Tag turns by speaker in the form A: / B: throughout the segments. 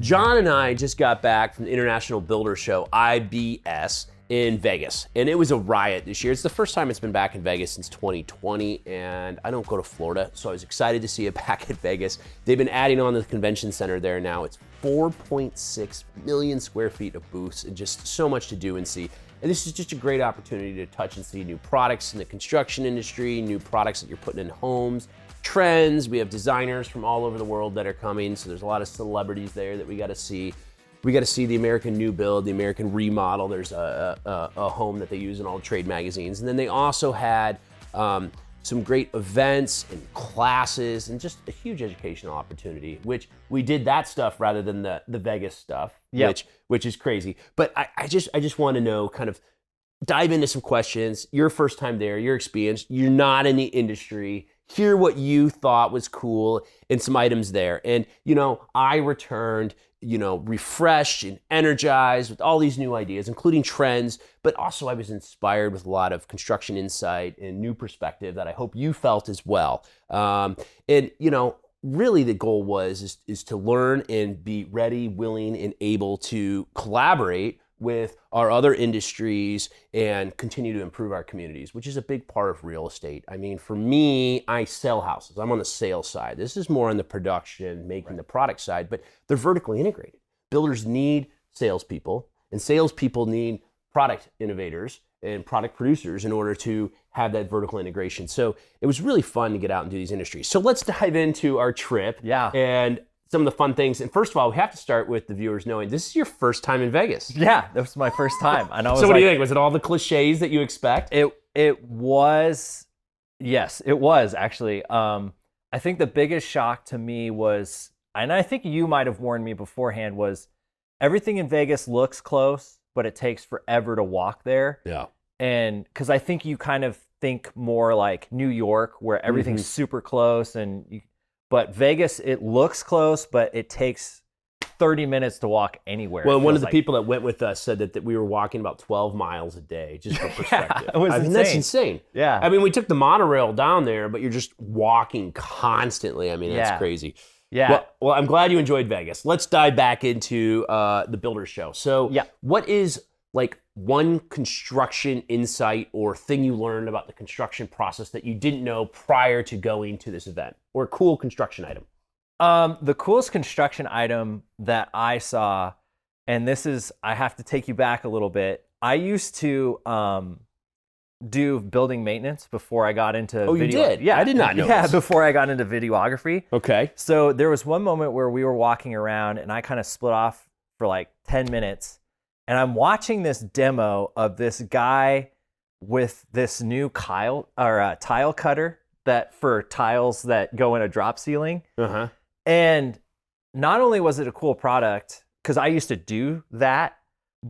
A: John and I just got back from the International Builder Show, IBS, in Vegas. And it was a riot this year. It's the first time it's been back in Vegas since 2020, and I don't go to Florida, so I was excited to see it back at Vegas. They've been adding on to the convention center there now. It's 4.6 million square feet of booths and just so much to do and see. And this is just a great opportunity to touch and see new products in the construction industry, new products that you're putting in homes, trends. We have designers from all over the world that are coming, so there's a lot of celebrities there that we got to see. We got to see the American new build, the American remodel. There's a home that they use in all the trade magazines. And then they also had some great events and classes and just a huge educational opportunity, which we did that stuff rather than the Vegas stuff, which is crazy. But I just want to know, kind of dive into some questions. Your first time there, your experience, you're not in the industry. Hear what you thought was cool and some items there. And, I returned, refreshed and energized with all these new ideas, including trends, but also I was inspired with a lot of construction insight and new perspective that I hope you felt as well. Really the goal is to learn and be ready, willing, and able to collaborate with our other industries and continue to improve our communities, which is a big part of real estate. I mean, for me, I sell houses. I'm on the sales side. This is more on the production, making the product side, but they're vertically integrated. Builders need salespeople, and salespeople need product innovators and product producers in order to have that vertical integration. So it was really fun to get out and do these industries. So let's dive into our trip. And some of the fun things. And first of all, we have to start with the viewers knowing this is your first time in Vegas.
B: Yeah, that was my first time. And I was
A: so what do you think? Was it all the cliches that you expect?
B: It was, yes, it was actually. I think the biggest shock to me was, and I think you might have warned me beforehand, was everything in Vegas looks close, but it takes forever to walk there.
A: Yeah.
B: And because I think you kind of think more like New York, where everything's super close, but Vegas, it looks close, but it takes 30 minutes to walk anywhere.
A: Well, one of the people that went with us said that we were walking about 12 miles a day, just for perspective.
B: It was insane.
A: That's insane.
B: Yeah.
A: I mean, we took the monorail down there, but you're just walking constantly. I mean, that's crazy.
B: Yeah.
A: Well, I'm glad you enjoyed Vegas. Let's dive back into the Builder Show. So what is one construction insight or thing you learned about the construction process that you didn't know prior to going to this event, or a cool construction item?
B: The coolest construction item that I saw, and this is, I have to take you back a little bit. I used to do building maintenance before I got into video.
A: You did?
B: Yeah.
A: I did not know this.
B: Before I got into videography.
A: Okay.
B: So there was one moment where we were walking around and I kind of split off for 10 minutes. And I'm watching this demo of this guy with this new tile cutter that for tiles that go in a drop ceiling.
A: Uh-huh.
B: And not only was it a cool product, because I used to do that,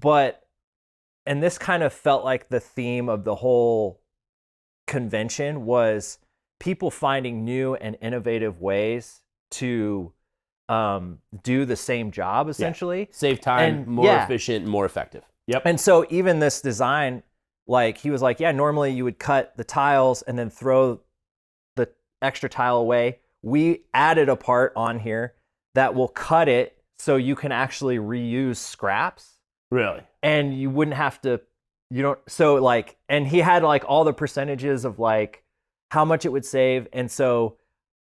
B: and this kind of felt like the theme of the whole convention was people finding new and innovative ways to do the same job, essentially.
A: Save time, more efficient, more effective. Yep.
B: And so even this design, he was like, normally you would cut the tiles and then throw the extra tile away. We added a part on here that will cut it so you can actually reuse scraps.
A: Really?
B: And you wouldn't have to, and he had all the percentages of how much it would save. And so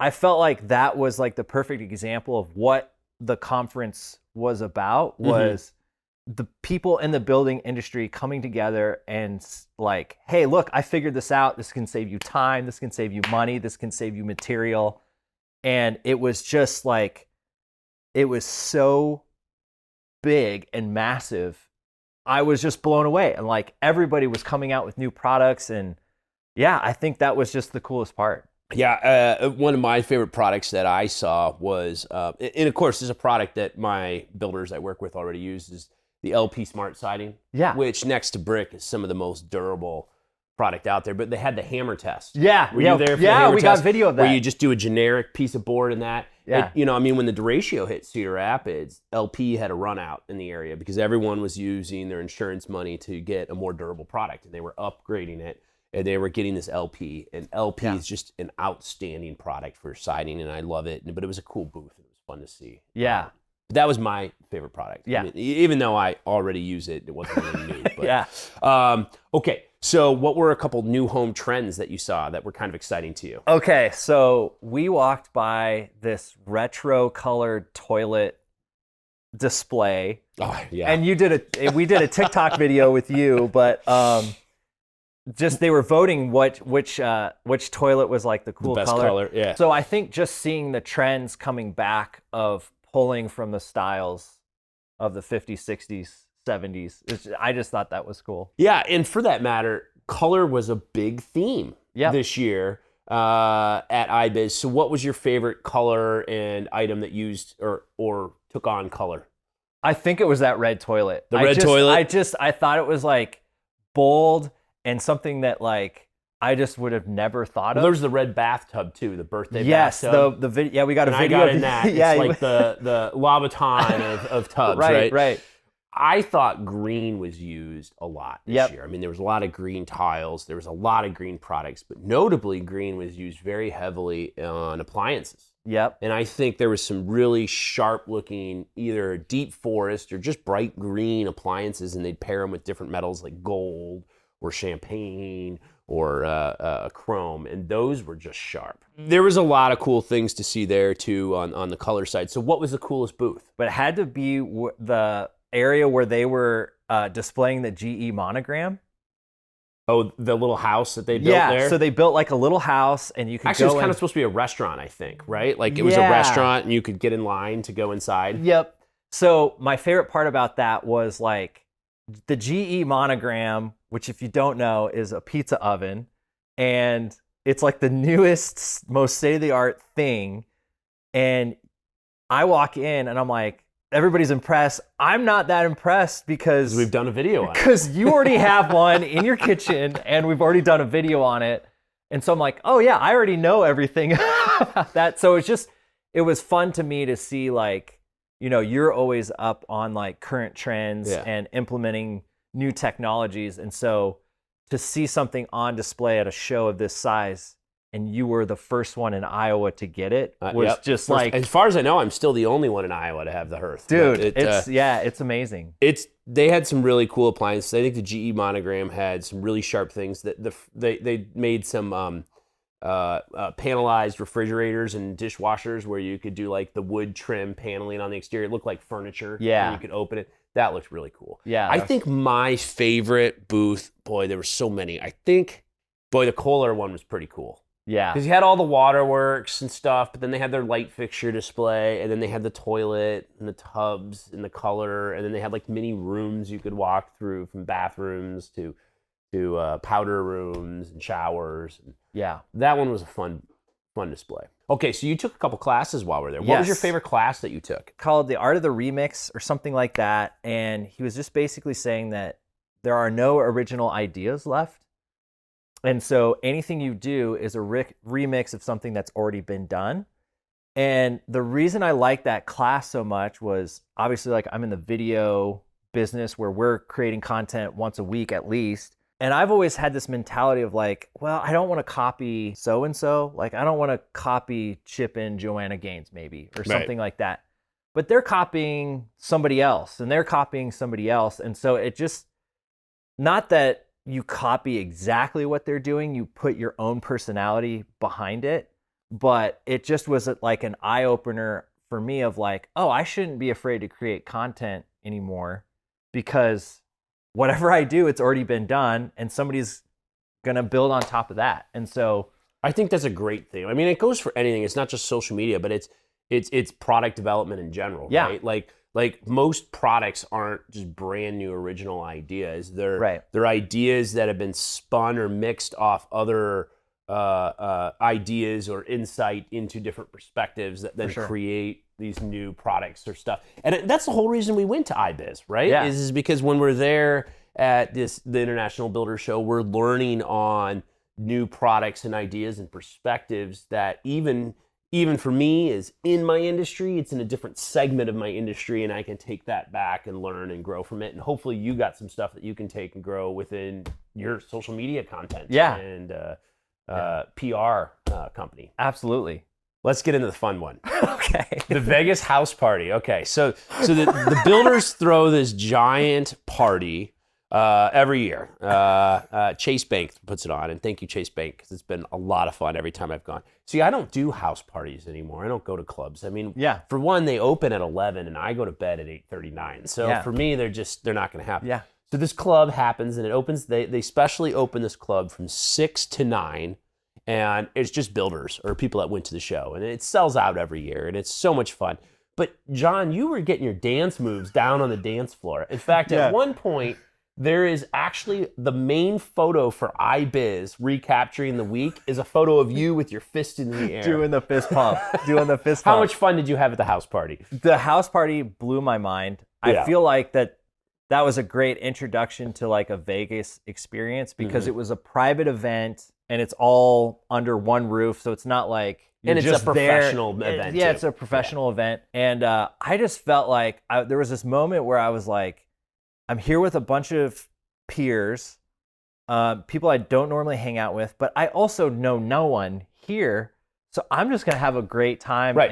B: I felt like that was the perfect example of what the conference was about, was the people in the building industry coming together and hey, look, I figured this out. This can save you time. This can save you money. This can save you material. And it was just it was so big and massive. I was just blown away. And everybody was coming out with new products. And I think that was just the coolest part.
A: Yeah, one of my favorite products that I saw was, and of course, there's a product that my builders I work with already use, is the LP Smart Siding.
B: Yeah.
A: Which next to brick is some of the most durable product out there. But they had the hammer test.
B: Yeah.
A: Were you there for the hammer
B: we
A: test?
B: got video of that.
A: Where you just do a generic piece of board in that.
B: Yeah.
A: When the derecho hit Cedar Rapids, LP had a run out in the area because everyone was using their insurance money to get a more durable product, and they were upgrading it. And they were getting this LP, and LP is just an outstanding product for siding, and I love it. But it was a cool booth. It was fun to see.
B: Yeah.
A: But that was my favorite product.
B: Yeah.
A: I mean, even though I already use it, it wasn't really new. But,
B: Yeah.
A: Okay. So what were a couple new home trends that you saw that were kind of exciting to you?
B: Okay, so we walked by this retro colored toilet display.
A: Oh, yeah.
B: And we did a TikTok video with you, but just they were voting which toilet was like the cool
A: the best
B: color.
A: color. Yeah.
B: So I think just seeing the trends coming back of pulling from the styles of the 50s, 60s, 70s, I just thought that was cool.
A: Yeah, and for that matter, color was a big theme this year at IBS. So what was your favorite color and item that used or took on color?
B: I think it was that red toilet.
A: The red toilet?
B: I thought it was like bold and something that like I just would have never thought of.
A: There was the red bathtub too, the birthday
B: yes,
A: bathtub.
B: the video. Yeah, we got a
A: and
B: video.
A: I got in that.
B: Yeah,
A: it's like the Louboutin of tubs, right?
B: Right.
A: I thought green was used a lot this year. I mean, there was a lot of green tiles. There was a lot of green products, but notably green was used very heavily on appliances.
B: Yep.
A: And I think there was some really sharp looking, either deep forest or just bright green appliances, and they'd pair them with different metals like gold or champagne or chrome, and those were just sharp. There was a lot of cool things to see there too on the color side. So what was the coolest booth?
B: But it had to be the area where they were displaying the GE monogram.
A: Oh, the little house that they built there?
B: Yeah, so they built like a little house, and you could
A: Actually,
B: go
A: it was kind
B: in.
A: of supposed to be a restaurant, I think, right? Like it was a restaurant, and you could get in line to go inside.
B: Yep. So my favorite part about that was like the GE monogram, which if you don't know is a pizza oven, and it's like the newest, most state-of-the-art thing. And I walk in, and I'm like, everybody's impressed. I'm not that impressed because
A: we've done a video on it.
B: Because you already have one in your kitchen, and we've already done a video on it. And so I'm like, oh yeah, I already know everything about that. So it was fun to me to see like, you know, you're always up on like current trends and implementing new technologies. And so to see something on display at a show of this size, and you were the first one in Iowa to get it, was just like...
A: As far as I know, I'm still the only one in Iowa to have the Hearth.
B: Dude, it's amazing.
A: They had some really cool appliances. I think the GE monogram had some really sharp things. They made some panelized refrigerators and dishwashers where you could do like the wood trim paneling on the exterior. It looked like furniture.
B: Yeah.
A: And you could open it. That looked really cool.
B: Yeah.
A: I think my favorite booth, boy, there were so many. I think, the Kohler one was pretty cool.
B: Yeah.
A: Because you had all the waterworks and stuff, but then they had their light fixture display, and then they had the toilet and the tubs and the color, and then they had like mini rooms you could walk through, from bathrooms to powder rooms and showers.
B: Yeah.
A: That one was a fun display. Okay, so you took a couple classes while we were there. What was your favorite class that you took?
B: Called The Art of the Remix or something like that, and he was just basically saying that there are no original ideas left. And so anything you do is a remix of something that's already been done. And the reason I liked that class so much was obviously like I'm in the video business where we're creating content once a week at least. And I've always had this mentality of like, well, I don't want to copy so-and-so. Like I don't want to copy Chip and Joanna Gaines maybe or something like that. But they're copying somebody else and they're copying somebody else. And so it just, not that you copy exactly what they're doing, you put your own personality behind it. But it just was like an eye-opener for me of like, oh, I shouldn't be afraid to create content anymore because whatever I do, it's already been done and somebody's going to build on top of that. And so
A: I think that's a great thing. I mean, it goes for anything. It's not just social media, but it's product development in general, right? Like most products aren't just brand new original ideas. They're ideas that have been spun or mixed off other ideas or insight into different perspectives that then create these new products or stuff. And that's the whole reason we went to IBS, right?
B: Yeah.
A: Is because when we're there at the International Builder Show, we're learning on new products and ideas and perspectives that even for me is in my industry, it's in a different segment of my industry, and I can take that back and learn and grow from it. And hopefully you got some stuff that you can take and grow within your social media content and PR company.
B: Absolutely.
A: Let's get into the fun one.
B: Okay.
A: The Vegas house party. Okay, so the builders throw this giant party every year. Chase Bank puts it on, and thank you, Chase Bank, because it's been a lot of fun every time I've gone. See, I don't do house parties anymore. I don't go to clubs. I mean,
B: Yeah.
A: for one, they open at 11, and I go to bed at 8:39. So
B: Yeah.
A: for me, they're not going to happen.
B: Yeah.
A: So this club happens, and it opens. They specially open this club from 6 to 9. And it's just builders or people that went to the show. And it sells out every year, and it's so much fun. But John, you were getting your dance moves down on the dance floor. In fact,
B: Yeah.
A: at one point, there is actually the main photo for IBS recapturing the week is a photo of you with your fist in the air.
B: Doing the fist pump.
A: How much fun did you have at the house party?
B: The house party blew my mind.
A: Yeah.
B: I feel like that was a great introduction to like a Vegas experience because it was a private event and it's all under one roof. So it's not like you're
A: And it's
B: just
A: a professional event.
B: Yeah,
A: too.
B: it's a professional event. And I just felt like there was this moment where I was like, I'm here with a bunch of peers, people I don't normally hang out with, but I also know no one here. So I'm just going to have a great time.
A: Right.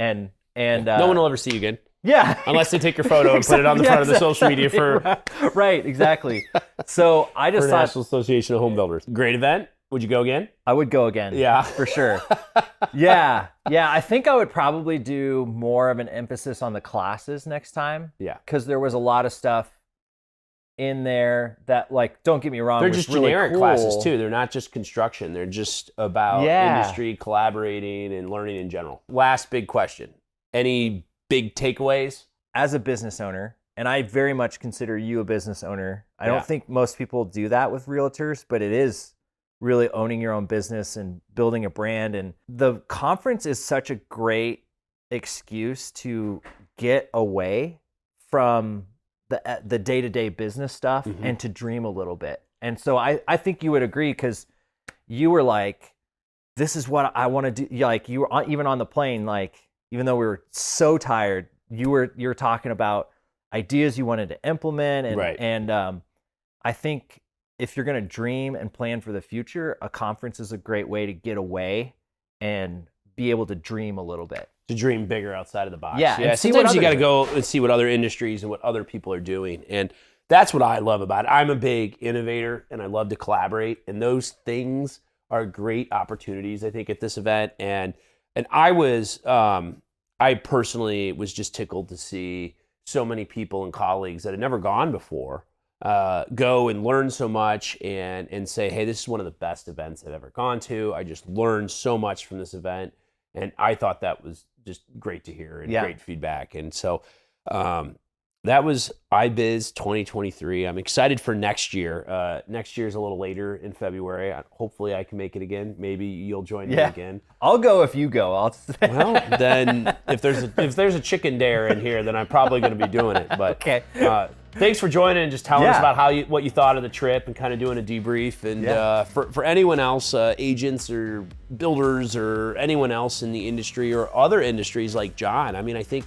B: And
A: no one will ever see you again.
B: Yeah.
A: Unless they take your photo and put it on the front of the social media for
B: Right, exactly. So I just thought
A: National Association of Home Builders. Great event. Would you go again?
B: I would go again.
A: Yeah.
B: For sure. Yeah. I think I would probably do more of an emphasis on the classes next time.
A: Yeah.
B: Because there was a lot of stuff in there that, like, don't get me wrong,
A: They're
B: was
A: just
B: really
A: generic
B: cool.
A: classes too. They're not just construction. They're just about
B: Yeah.
A: industry, collaborating, and learning in general. Last big question. Any big takeaways?
B: As a business owner, and I very much consider you a business owner, I
A: Yeah.
B: don't think most people do that with realtors, but it is really owning your own business and building a brand. And the conference is such a great excuse to get away from the day-to-day business stuff and to dream a little bit. And so I think you would agree, because you were like, this is what I want to do. Like, you were even on the plane, like, even though we were so tired, you were talking about ideas you wanted to implement. And,
A: Right.
B: and I think if you're going to dream and plan for the future, a conference is a great way to get away and be able to dream a little bit.
A: To dream bigger outside of the box.
B: Yeah, and see what
A: sometimes you got to
B: others
A: go and see what other industries and what other people are doing. And that's what I love about it. I'm a big innovator, and I love to collaborate. And those things are great opportunities, I think, at this event. And I personally was just tickled to see so many people and colleagues that had never gone before go and learn so much and say, hey, this is one of the best events I've ever gone to. I just learned so much from this event. And I thought that was just great to hear and great feedback. And so that was IBS 2023. I'm excited for next year. Next year's a little later in February. Hopefully I can make it again. Maybe you'll join me again.
B: I'll go if you go.
A: Well, then if there's a chicken dare in here, then I'm probably going to be doing it. But
B: Okay.
A: Thanks for joining and just telling us about what you thought of the trip and kind of doing a debrief. And for anyone else, agents or builders or anyone else in the industry or other industries like John, I mean, I think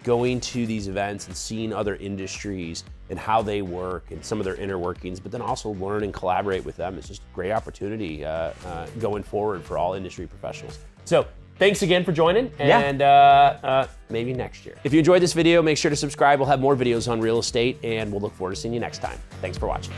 A: going to these events and seeing other industries and how they work and some of their inner workings, but then also learn and collaborate with them is just a great opportunity going forward for all industry professionals. So thanks again for joining, and maybe next year. If you enjoyed this video, make sure to subscribe. We'll have more videos on real estate, and we'll look forward to seeing you next time. Thanks for watching.